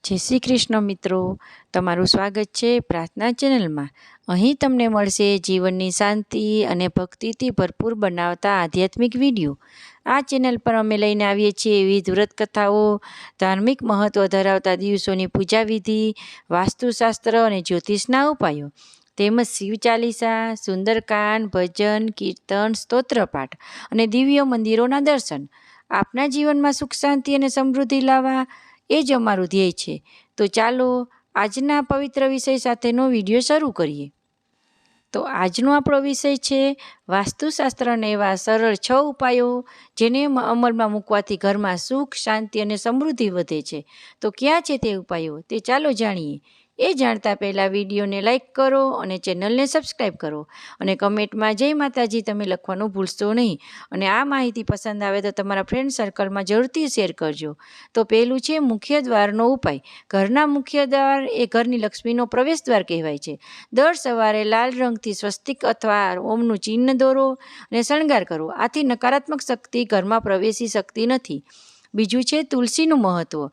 જય શ્રી કૃષ્ણ મિત્રો, તમારું સ્વાગત છે પ્રાર્થના ચેનલમાં। અહીં તમને મળશે જીવનની શાંતિ અને ભક્તિથી ભરપૂર બનાવતા આધ્યાત્મિક વિડીયો। આ ચેનલ પર અમે લઈને આવીએ છીએ વિવિધ વ્રત કથાઓ, ધાર્મિક મહત્ત્વ ધરાવતા દિવસોની પૂજા વિધિ, વાસ્તુશાસ્ત્ર અને જ્યોતિષના ઉપાયો, તેમજ શિવ ચાલીસા, સુંદરકાંડ, ભજન, કીર્તન, સ્તોત્રપાઠ અને દિવ્ય મંદિરોના દર્શન। આપના જીવનમાં સુખ શાંતિ અને સમૃદ્ધિ લાવવા એ જ અમારું ધ્યેય છે। તો ચાલો આજના પવિત્ર વિષય સાથેનો વિડીયો શરૂ કરીએ। તો આજનો આપણો વિષય છે વાસ્તુશાસ્ત્રના એવા સરળ 6 ઉપાયો જેને અમલમાં મૂકવાથી ઘરમાં સુખ, શાંતિ અને સમૃદ્ધિ વધે છે। તો ક્યાં છે તે ઉપાયો તે ચાલો જાણીએ। એ જાણતા પહેલાં વિડીયોને લાઇક કરો અને ચેનલને સબસ્ક્રાઈબ કરો અને કમેન્ટમાં જય માતાજી તમે લખવાનું ભૂલશો નહીં। અને આ માહિતી પસંદ આવે તો તમારા ફ્રેન્ડ સર્કલમાં જરૂરથી શેર કરજો। તો પહેલું છે મુખ્ય દ્વારનો ઉપાય। ઘરના મુખ્ય દ્વાર એ ઘરની લક્ષ્મીનો પ્રવેશ દ્વાર કહેવાય છે। દર સવારે લાલ રંગથી સ્વસ્તિક અથવા ઓમનું ચિહ્ન દોરો અને શણગાર કરો। આથી નકારાત્મક શક્તિ ઘરમાં પ્રવેશી શકતી નથી। બીજું છે તુલસીનું મહત્ત્વ।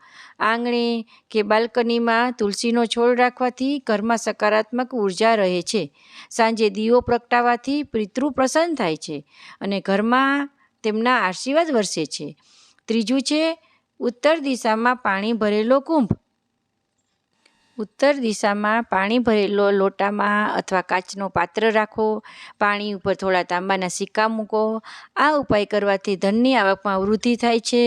આંગણે કે બાલ્કનીમાં તુલસીનો છોડ રાખવાથી ઘરમાં સકારાત્મક ઉર્જા રહે છે। સાંજે દીવો પ્રગટાવવાથી પિતૃ પ્રસન્ન થાય છે અને ઘરમાં તેમના આશીર્વાદ વરસે છે। ત્રીજું છે ઉત્તર દિશામાં પાણી ભરેલો કુંભ। ઉત્તર દિશામાં પાણી ભરેલો લોટામાં અથવા કાચનો પાત્ર રાખો। પાણી ઉપર થોડા તાંબાના સિક્કા મૂકો। આ ઉપાય કરવાથી ધનની આવકમાં વૃદ્ધિ થાય છે।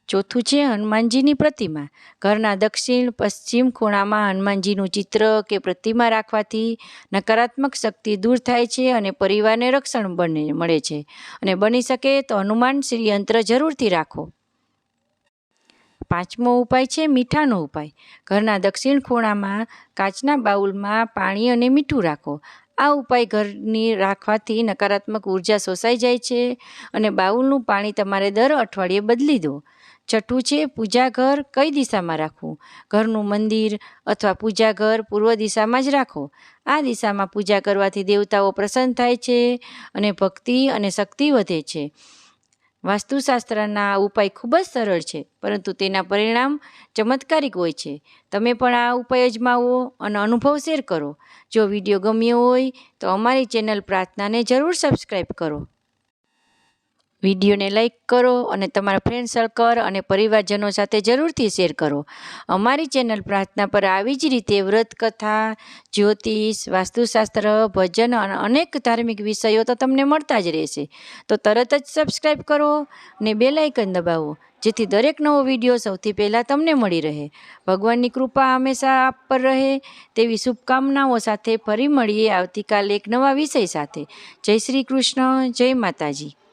ચોથું છે હનુમાનજીની પ્રતિમા। ઘરના દક્ષિણ પશ્ચિમ ખૂણામાં હનુમાનજીનું ચિત્ર કે પ્રતિમા રાખવાથી નકારાત્મક શક્તિ દૂર થાય છે અને પરિવારને રક્ષણ મળે છે। અને બની શકે તો હનુમાન શ્રી યંત્ર જરૂરથી રાખો। પાંચમો ઉપાય છે મીઠાનો ઉપાય। ઘરના દક્ષિણ ખૂણામાં કાચના બાઉલમાં પાણી અને મીઠું રાખો। આ ઉપાય ઘરની રાખવાથી નકારાત્મક ઉર્જા શોષાઈ જાય છે અને બાઉલનું પાણી તમારે દર અઠવાડિયે બદલી દો। છઠ્ઠું છે પૂજા ઘર કઈ દિશામાં રાખવું। ઘરનું મંદિર અથવા પૂજા ઘર પૂર્વ દિશામાં જ રાખો। આ દિશામાં પૂજા કરવાથી દેવતાઓ પ્રસન્ન થાય છે અને ભક્તિ અને શક્તિ વધે છે। વાસ્તુશાસ્ત્રના આ ઉપાય ખૂબ જ સરળ છે પરંતુ તેના પરિણામ ચમત્કારિક હોય છે। તમે પણ આ ઉપાય અજમાવો અને અનુભવ શેર કરો। જો વિડીયો ગમ્યો હોય તો અમારી ચેનલ પ્રાર્થનાને જરૂર સબસ્ક્રાઈબ કરો, વિડીયોને લાઇક કરો અને તમારા ફ્રેન્ડ સર્કલ અને પરિવારજનો સાથે જરૂરથી શેર કરો। અમારી ચેનલ પ્રાર્થના પર આવી જ રીતે વ્રત કથા, જ્યોતિષ, વાસ્તુશાસ્ત્ર, ભજન અને અનેક ધાર્મિક વિષયો તો તમને મળતા જ રહેશે। તો તરત જ સબસ્ક્રાઈબ કરો અને બેલ આઇકન દબાવો જેથી દરેક નવો વિડીયો સૌથી પહેલાં તમને મળી રહે। ભગવાનની કૃપા હંમેશા આપ પર રહે તેવી શુભકામનાઓ સાથે ફરી મળીએ આવતીકાલે એક નવા વિષય સાથે। જય શ્રી કૃષ્ણ, જય માતાજી।